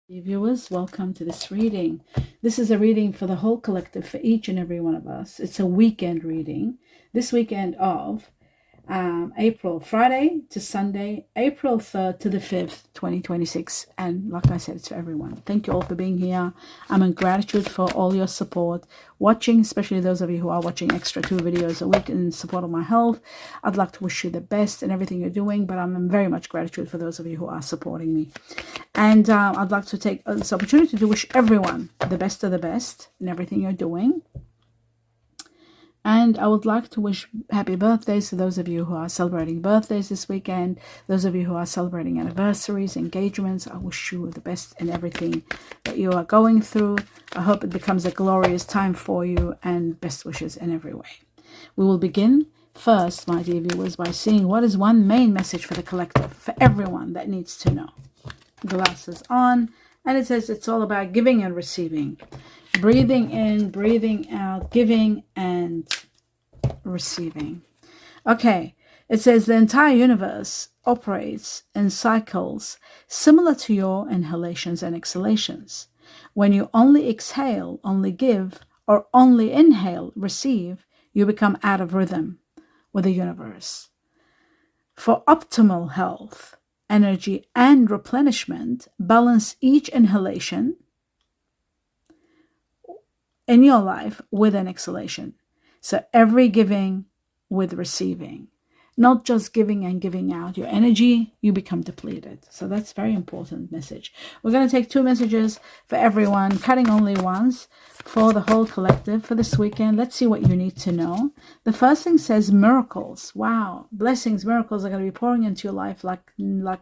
Viewers, welcome to this reading. This is a reading for the whole collective, for each and every one of us. It's a weekend reading. This weekend of Friday to Sunday, April 3rd to the 5th, 2026. And like I said, it's for everyone. Thank you all for being here. I'm in gratitude for all your support, watching, especially those of you who are watching extra 2 videos a week in support of my health. I'd like to wish you the best in everything you're doing, but I'm in very much gratitude for those of you who are supporting me. And I'd like to take this opportunity to wish everyone the best of the best in everything you're doing. And I would like to wish happy birthdays to those of you who are celebrating birthdays this weekend. Those of you who are celebrating anniversaries, engagements, I wish you the best in everything that you are going through. I hope it becomes a glorious time for you, and best wishes in every way. We will begin first, my dear viewers, by seeing what is one main message for the collective, for everyone that needs to know. Glasses on, and it says it's all about giving and receiving. Breathing in, breathing out, giving and receiving. Okay, it says the entire universe operates in cycles similar to your inhalations and exhalations. When you only exhale, only give, or only inhale, receive, you become out of rhythm with the universe. For optimal health, energy, and replenishment, balance each inhalation in your life with an exhalation. So every giving with receiving, not just giving and giving out your energy, you become depleted. So that's very important message. We're going to take 2 messages for everyone, cutting only once for the whole collective for this weekend. Let's see what you need to know. The first thing says miracles. Wow, blessings, miracles are going to be pouring into your life like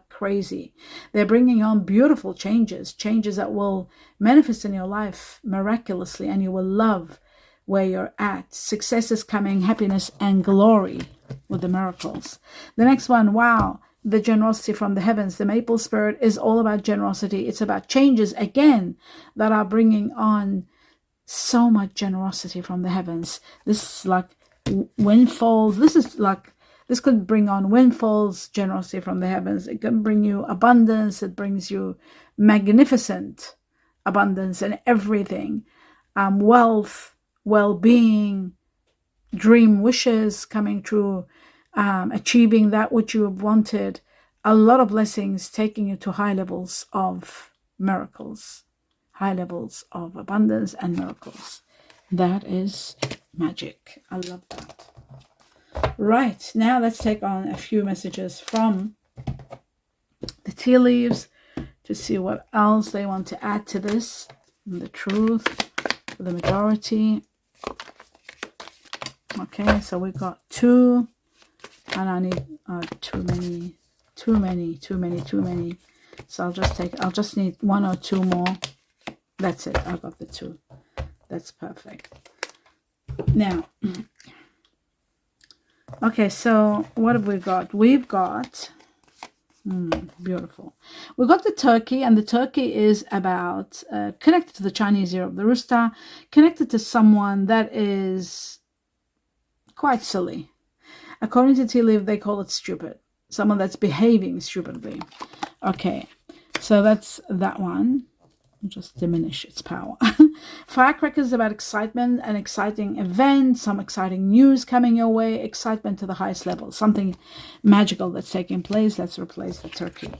crazy. They're bringing on beautiful changes that will manifest in your life miraculously, and you will love where you're at. Success is coming, happiness and glory with the miracles. The next one, wow, the generosity from the heavens. The maple spirit is all about generosity. It's about changes again that are bringing on so much generosity from the heavens. This is like windfalls. This could bring on windfalls, generosity from the heavens. It can bring you abundance. It brings you magnificent abundance and everything. Wealth, well-being, dream wishes coming true, achieving that which you have wanted. A lot of blessings taking you to high levels of miracles, high levels of abundance and miracles. That is magic. I love that. Right, now let's take on a few messages from the tea leaves to see what else they want to add to this. And the truth for the majority. Okay, so we got 2, and I need too many. So I'll just need 1 or 2 more. That's it. I got the 2. That's perfect. Now, okay, so what have we got? We've got beautiful. We've got the turkey, and the turkey is about connected to the Chinese year of the rooster, connected to someone that is quite silly. According to tea leaf, they call it stupid. Someone that's behaving stupidly. Okay, so that's that one. I'll just diminish its power. Firecrackers about excitement, an exciting event, some exciting news coming your way, excitement to the highest level, something magical that's taking place. Let's replace the turkey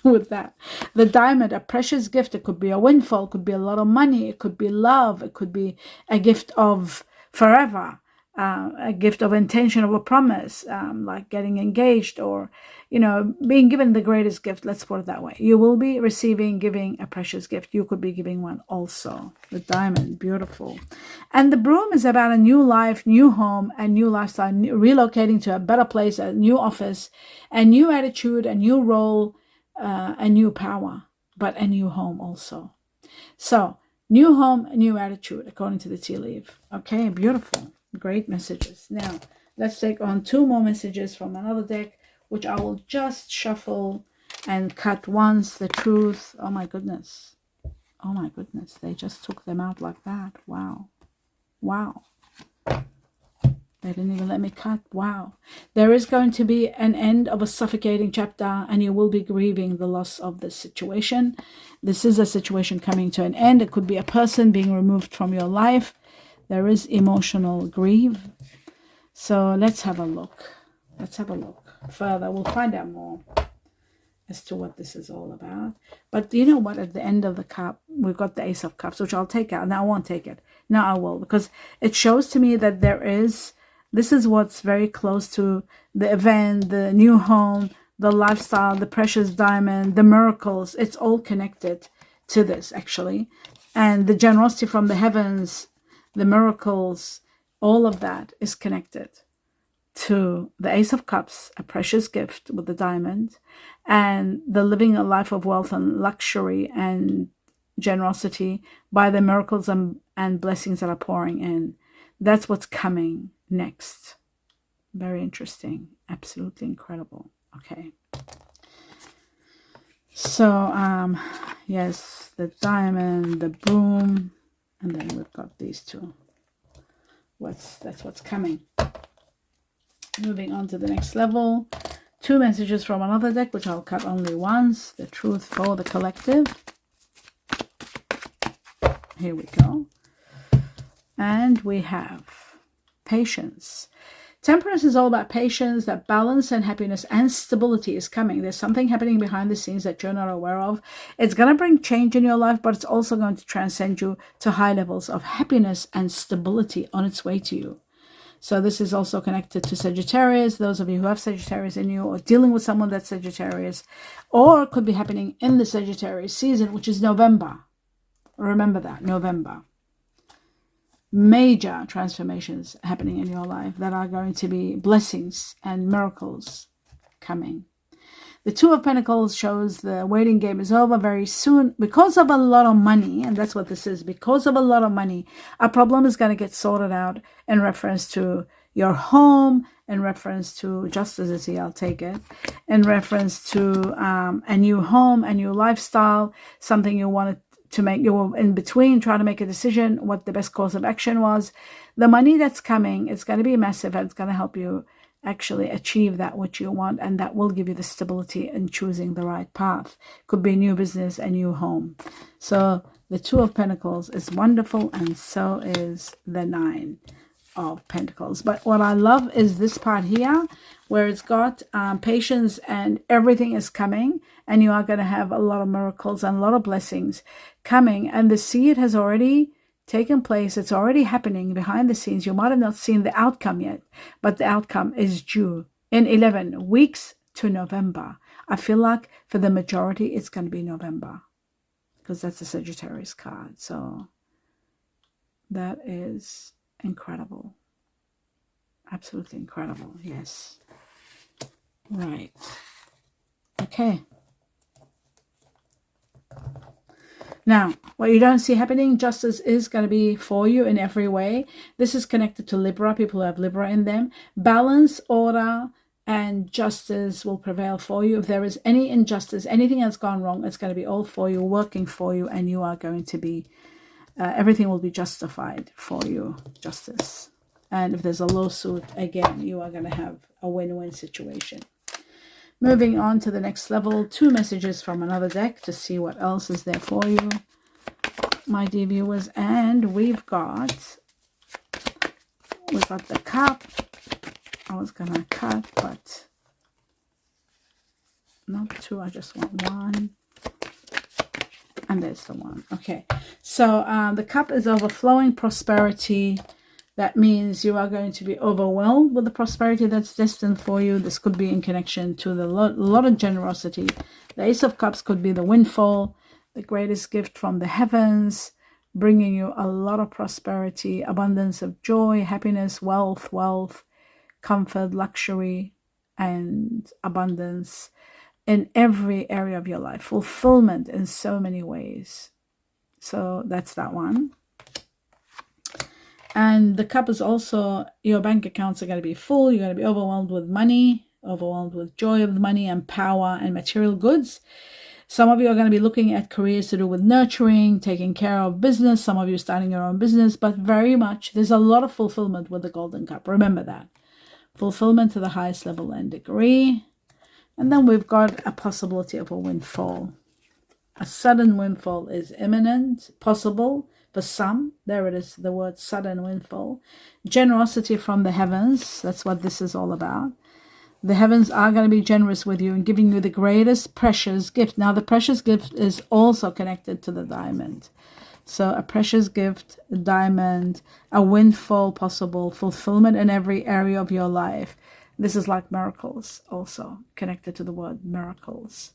with that. The diamond, a precious gift. It could be a windfall, it could be a lot of money, it could be love, it could be a gift of forever. A gift of intention, of a promise, like getting engaged, or being given the greatest gift. Let's put it that way. You will be giving a precious gift. You could be giving one also. The diamond, beautiful. And the broom is about a new life, new home, a new lifestyle, relocating to a better place, a new office, a new attitude, a new role, a new power, but a new home also. So new home, a new attitude, according to the tea leaf. Okay, beautiful. Great messages. Now, let's take on 2 more messages from another deck, which I will just shuffle and cut once. The truth. Oh my goodness. Oh my goodness. They just took them out like that. Wow. Wow. They didn't even let me cut. Wow. There is going to be an end of a suffocating chapter, and you will be grieving the loss of this situation. This is a situation coming to an end. It could be a person being removed from your life. There is emotional grief. So let's have a look. Let's have a look further. We'll find out more as to what this is all about. But you know what? At the end of the cup, we've got the Ace of Cups, which I'll take out. Now I won't take it. Now I will, because it shows to me that this is what's very close to the event, the new home, the lifestyle, the precious diamond, the miracles. It's all connected to this, actually. And the generosity from the heavens, the miracles, all of that is connected to the Ace of Cups, a precious gift with the diamond, and the living a life of wealth and luxury and generosity by the miracles and blessings that are pouring in. That's what's coming next. Very interesting. Absolutely incredible. Okay. So, yes, the diamond, the broom, and then we've got these two. That's what's coming. Moving on to the next level. 2 messages from another deck, which I'll cut only once. The truth for the collective. Here we go. And we have patience. Temperance is all about patience, that balance and happiness and stability is coming. There's something happening behind the scenes that you're not aware of. It's going to bring change in your life, but it's also going to transcend you to high levels of happiness and stability on its way to you. So this is also connected to Sagittarius, those of you who have Sagittarius in you, or dealing with someone that's Sagittarius, or it could be happening in the Sagittarius season, which is November. Remember that, November. Major transformations happening in your life that are going to be blessings and miracles coming. The Two of Pentacles shows the waiting game is over very soon because of a lot of money, and that's what this is. Because of a lot of money, a problem is going to get sorted out in reference to your home, in reference to justice is here, I'll take it, in reference to a new home, a new lifestyle, something you wanted to make. You were in between trying to make a decision what the best course of action was. The money that's coming is going to be massive, and it's going to help you actually achieve that which you want, and that will give you the stability in choosing the right path. Could be a new business, a new home. So the Two of Pentacles is wonderful, and so is the Nine of Pentacles. But what I love is this part here where it's got patience and everything is coming, and you are going to have a lot of miracles and a lot of blessings coming, and the seed has already taken place. It's already happening behind the scenes. You might have not seen the outcome yet, but the outcome is due in 11 weeks to November. I feel like for the majority it's going to be November, because that's the Sagittarius card. So that is incredible. Absolutely incredible. Yes. Right. Okay. Now, what you don't see happening, justice is going to be for you in every way. This is connected to Libra, people who have Libra in them. Balance, order, and justice will prevail for you. If there is any injustice, anything that's gone wrong, it's going to be all for you, working for you, and you are going to be, everything will be justified for you, justice. And if there's a lawsuit, again, you are going to have a win-win situation. Moving on to the next level, 2 messages from another deck to see what else is there for you, my dear viewers. And we've got the cup. I was going to cut, but not 2. I just want 1. And there's the 1. Okay. So the cup is overflowing prosperity. That means you are going to be overwhelmed with the prosperity that's destined for you. This could be in connection to the lot of generosity. The Ace of Cups could be the windfall, the greatest gift from the heavens, bringing you a lot of prosperity, abundance of joy, happiness, wealth, comfort, luxury, and abundance in every area of your life. Fulfillment in so many ways. So that's that one. And the cup is also, your bank accounts are going to be full. You're going to be overwhelmed with money, overwhelmed with joy of money and power and material goods. Some of you are going to be looking at careers to do with nurturing, taking care of business. Some of you starting your own business, but very much there's a lot of fulfillment with the Golden Cup. Remember that. Fulfillment to the highest level and degree. And then we've got a possibility of a windfall. A sudden windfall is imminent, possible for some. There it is, the word sudden windfall. Generosity from the heavens. That's what this is all about. The heavens are going to be generous with you and giving you the greatest precious gift. Now, the precious gift is also connected to the diamond. So a precious gift, a diamond, a windfall possible, fulfillment in every area of your life. This is like miracles, also connected to the word miracles.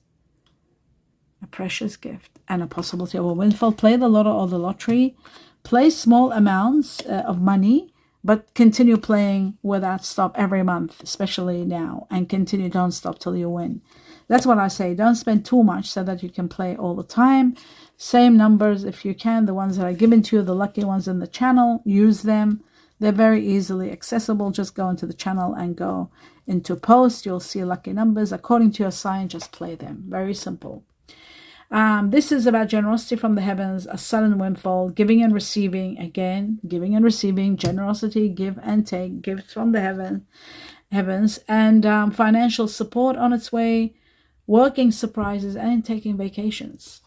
A precious gift and a possibility of a windfall. Play the lotto or the lottery. Play small amounts of money, but continue playing without stop every month, especially now, and continue, don't stop till you win. That's what I say. Don't spend too much so that you can play all the time. Same numbers if you can. The ones that are given to you, the lucky ones in the channel, use them. They're very easily accessible. Just go into the channel and go into post. You'll see lucky numbers. According to your sign, just play them. Very simple. This is about generosity from the heavens, a sudden windfall, giving and receiving. Again, giving and receiving, generosity, give and take, gifts from the heavens, and financial support on its way, working surprises, and taking vacations.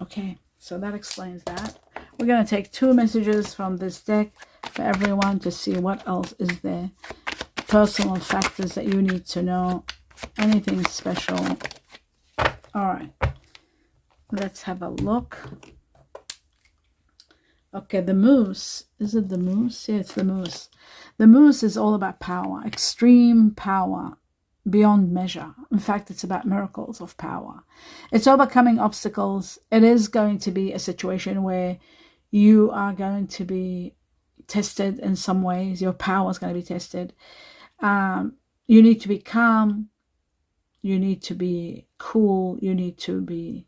Okay, so that explains that. We're going to take 2 messages from this deck for everyone to see what else is there. Personal factors that you need to know. Anything special. All right. Let's have a look. Okay, the moose. Is it the moose? Yeah, it's the moose. The moose is all about power, extreme power, beyond measure. In fact, it's about miracles of power. It's overcoming obstacles. It is going to be a situation where you are going to be tested in some ways. Your power is going to be tested. You need to be calm. You need to be cool. You need to be...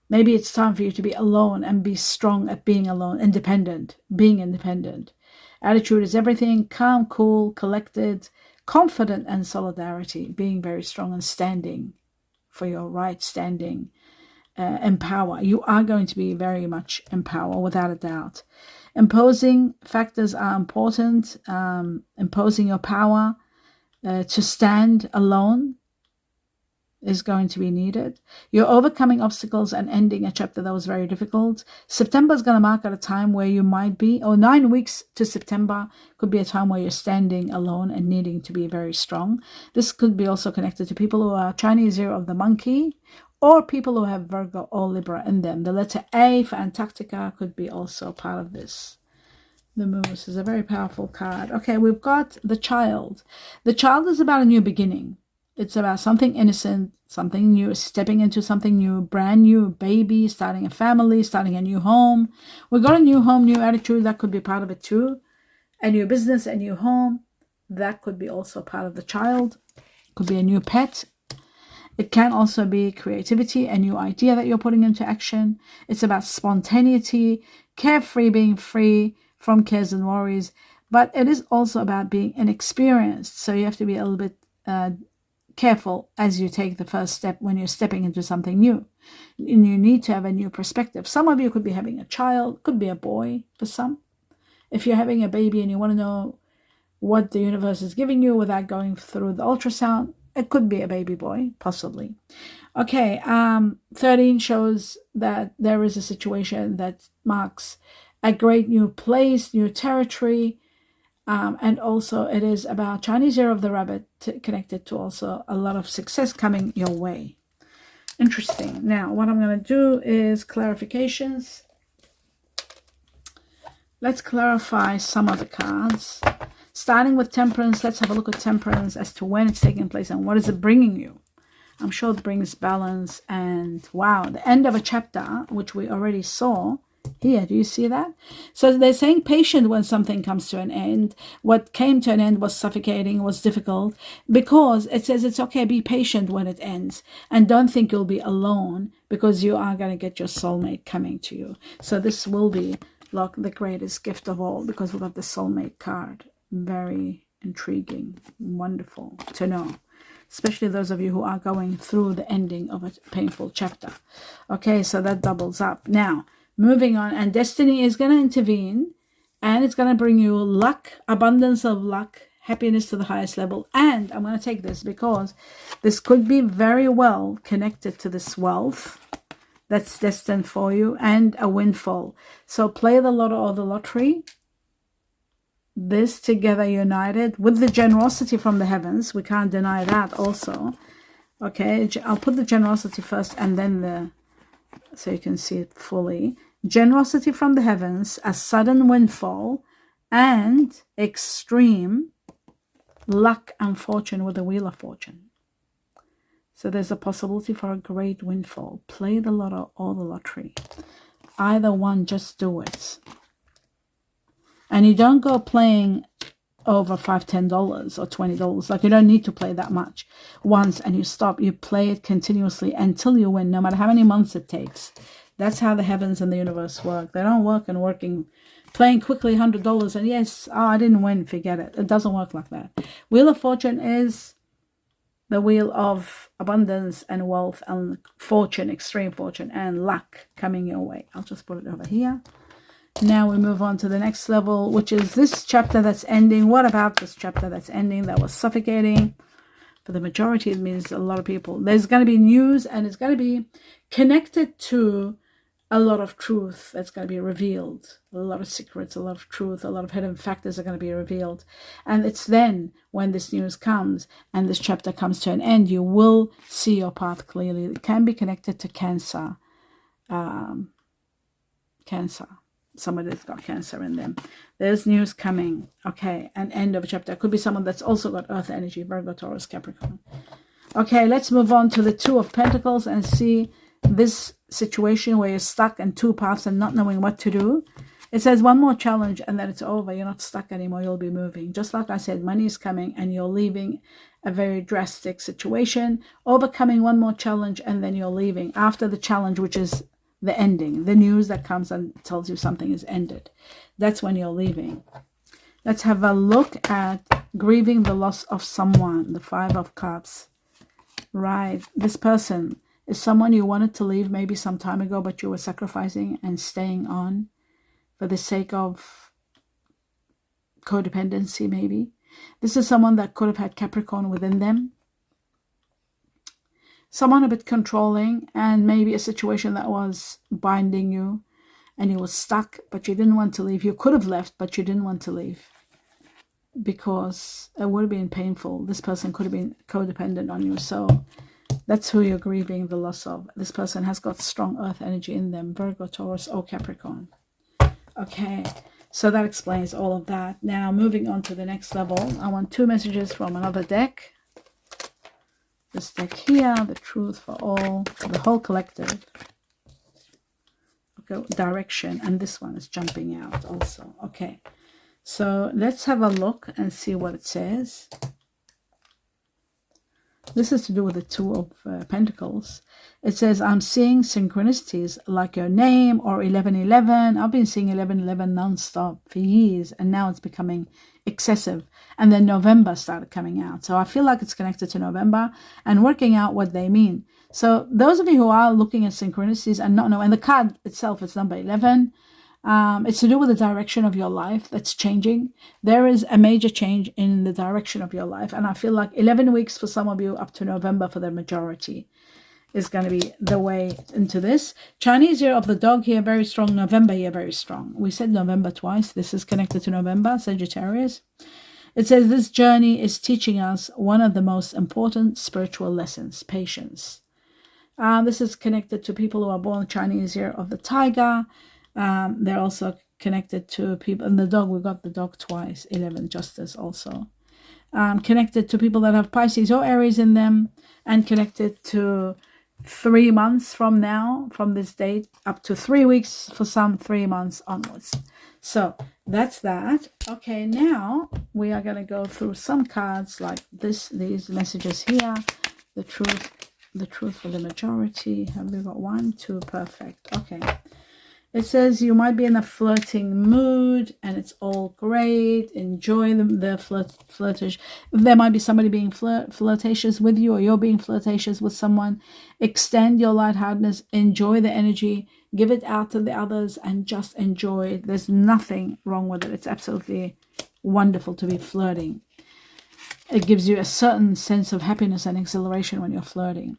Maybe it's time for you to be alone and be strong at being alone, independent, being independent. Attitude is everything. Calm, cool, collected, confident, and solidarity. Being very strong and standing for your right, standing in power. You are going to be very much in power, without a doubt. Imposing factors are important. Imposing your power to stand alone is going to be needed. You're overcoming obstacles and ending a chapter that was very difficult. September is going to mark at a time where you might be, or 9 weeks to September could be a time where you're standing alone and needing to be very strong. This could be also connected to people who are Chinese year of the monkey, or people who have Virgo or Libra in them. The letter A for Antarctica could be also part of this. The moose is a very powerful card. Okay, we've got the child. The child is about a new beginning. It's about something innocent, something new, stepping into something new, brand new, baby, starting a family, starting a new home. We've got a new home, new attitude. That could be part of it too. A new business, a new home. That could be also part of the child. Could be a new pet. It can also be creativity, a new idea that you're putting into action. It's about spontaneity, carefree, being free from cares and worries. But it is also about being inexperienced. So you have to be a little bit careful as you take the first step when you're stepping into something new. And you need to have a new perspective. Some of you could be having a child, could be a boy for some. If you're having a baby and you want to know what the universe is giving you without going through the ultrasound, it could be a baby boy, possibly. Okay, 13 shows that there is a situation that marks a great new place, new territory, and also it is about Chinese Year of the Rabbit, connected to also a lot of success coming your way. Interesting. Now, what I'm going to do is clarifications. Let's clarify some of the cards. Starting with Temperance, let's have a look at Temperance as to when it's taking place and what is it bringing you. I'm sure it brings balance and, wow, the end of a chapter, which we already saw. Here, do you see that? So they're saying patient when something comes to an end. What came to an end was suffocating, was difficult, because it says it's okay, be patient when it ends. And don't think you'll be alone, because you are going to get your soulmate coming to you. So this will be like the greatest gift of all, because we've got the soulmate card. Very intriguing, wonderful to know. especially those of you who are going through the ending of a painful chapter. Okay, so that doubles up. Now, moving on, and destiny is going to intervene, and it's going to bring you luck, abundance of luck, happiness to the highest level. And I'm going to take this because this could be very well connected to this wealth that's destined for you, and a windfall. So play the lotto or the lottery. This together united with the generosity from the heavens. We can't deny that also. Okay, I'll put the generosity first and then so you can see it fully. Generosity from the heavens, a sudden windfall, and extreme luck and fortune with the Wheel of Fortune. So there's a possibility for a great windfall. Play the lotto or the lottery. Either one, just do it. And you don't go playing over $5, $10 or $20. Like, you don't need to play that much once and you stop. You play it continuously until you win, no matter how many months it takes. That's how the heavens and the universe work. They don't work and playing quickly $100 and yes, I didn't win, forget it. It doesn't work like that. Wheel of Fortune is the wheel of abundance and wealth and fortune, extreme fortune and luck coming your way. I'll just put it over here. Now we move on to the next level, which is this chapter that's ending. What about this chapter that's ending that was suffocating? For the majority, it means a lot of people. There's going to be news, and it's going to be connected to a lot of truth that's going to be revealed. A lot of secrets, a lot of truth, a lot of hidden factors are going to be revealed. And it's then when this news comes and this chapter comes to an end, you will see your path clearly. It can be connected to cancer. Cancer. Somebody that's got cancer in them. There's news coming. Okay, an end of a chapter. It could be someone that's also got earth energy, Virgo, Taurus, Capricorn. Okay, let's move on to the Two of Pentacles and see this situation where you're stuck in two paths and not knowing what to do. It says one more challenge and then it's over. You're not stuck anymore. You'll be moving. Just like I said, money is coming and you're leaving a very drastic situation, overcoming one more challenge, and then you're leaving after the challenge, which is the ending, the news that comes and tells you something is ended. That's when you're leaving. Let's have a look at grieving the loss of someone, the Five of Cups. Right, this person is someone you wanted to leave maybe some time ago, but you were sacrificing and staying on for the sake of codependency, maybe. This is someone that could have had Capricorn within them. Someone a bit controlling, and maybe a situation that was binding you and you were stuck, but you didn't want to leave. You could have left, but you didn't want to leave because it would have been painful. This person could have been codependent on you. So that's who you're grieving the loss of. This person has got strong earth energy in them, Virgo, Taurus, or Capricorn. Okay, so that explains all of that. Now, moving on to the next level, I want two messages from another deck. This deck here, the truth for all, for the whole collective. Okay, direction, and this one is jumping out also. Okay, so let's have a look and see what it says. This is to do with the Two of Pentacles. It says, I'm seeing synchronicities like your name or 1111. I've been seeing 1111 non-stop for years, and now it's becoming excessive. And then November started coming out. So I feel like it's connected to November and working out what they mean. So those of you who are looking at synchronicities and not know, and the card itself is number 11. It's to do with the direction of your life that's changing. There is a major change in the direction of your life. And I feel like 11 weeks for some of you up to November for the majority is going to be the way into this. Chinese year of the dog here, very strong. November here, very strong. We said November twice. This is connected to November, Sagittarius. It says this journey is teaching us one of the most important spiritual lessons, patience. This is connected to people who are born Chinese year of the tiger. They're also connected to people, and the dog, we got the dog twice, 11, justice also. Connected to people that have Pisces or Aries in them, and connected to 3 months from now, from this date, up to 3 weeks for some, 3 months onwards. So that's that. Okay, now we are going to go through some cards like these messages here. The truth for the majority. Have we got 1, 2, perfect. Okay. It says you might be in a flirting mood and it's all great. Enjoy the flirtation. There might be somebody being flirtatious with you, or you're being flirtatious with someone. Extend your lightheartedness. Enjoy the energy. Give it out to the others and just enjoy it. There's nothing wrong with it. It's absolutely wonderful to be flirting. It gives you a certain sense of happiness and exhilaration when you're flirting.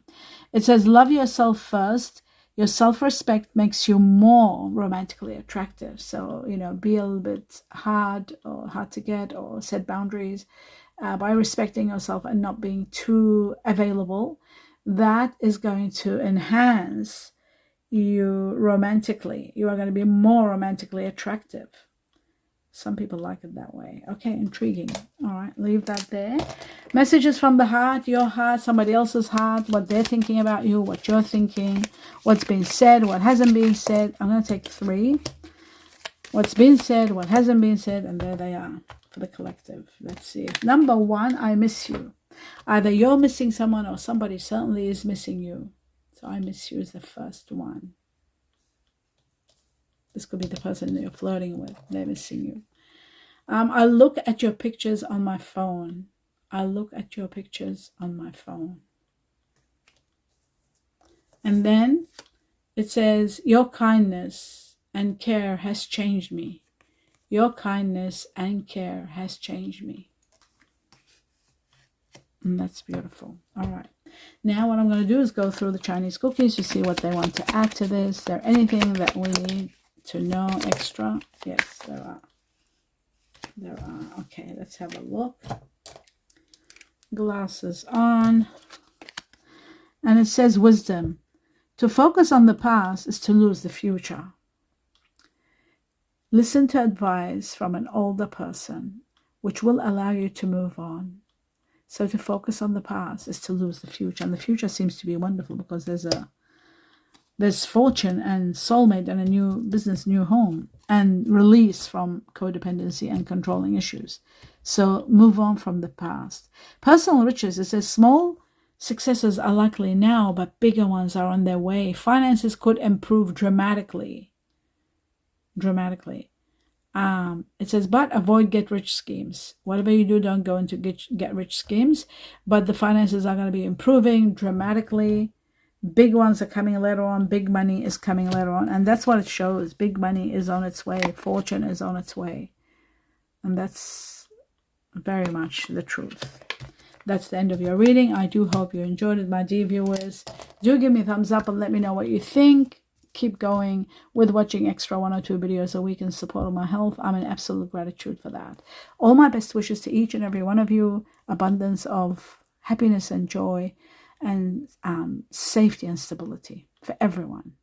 It says love yourself first. Your self-respect makes you more romantically attractive. So, be a little bit hard to get, or set boundaries by respecting yourself and not being too available. That is going to enhance you romantically. You are going to be more romantically attractive. Some people like it that way. Okay, intriguing. All right, leave that there. Messages from the heart, your heart, somebody else's heart, what they're thinking about you, what you're thinking, what's been said, what hasn't been said. I'm going to take 3. What's been said, what hasn't been said, and there they are for the collective. Let's see. Number 1, I miss you. Either you're missing someone or somebody certainly is missing you. So I miss you is the first one. This could be the person that you're flirting with. They're missing you. I look at your pictures on my phone. I look at your pictures on my phone. And then it says, your kindness and care has changed me. Your kindness and care has changed me. And that's beautiful. All right. Now what I'm going to do is go through the Chinese cookies to see what they want to add to this. Is there anything that we need to know extra? Yes, there are. There are. Okay, let's have a look. Glasses on. And it says wisdom. To focus on the past is to lose the future. Listen to advice from an older person, which will allow you to move on. So to focus on the past is to lose the future. And the future seems to be wonderful because there's fortune and soulmate and a new business, new home, and release from codependency and controlling issues. So move on from the past. Personal riches, it says small successes are likely now, but bigger ones are on their way. Finances could improve dramatically. It says, but avoid get-rich schemes. Whatever you do, don't go into get-rich schemes. But the finances are going to be improving dramatically. Big ones are coming later on. Big money is coming later on. And that's what it shows. Big money is on its way. Fortune is on its way. And that's very much the truth. That's the end of your reading. I do hope you enjoyed it, my dear viewers. Do give me a thumbs up and let me know what you think. Keep going with watching extra 1 or 2 videos a week in support of my health. I'm in absolute gratitude for that. All my best wishes to each and every one of you. Abundance of happiness and joy and safety and stability for everyone.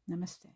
Namaste.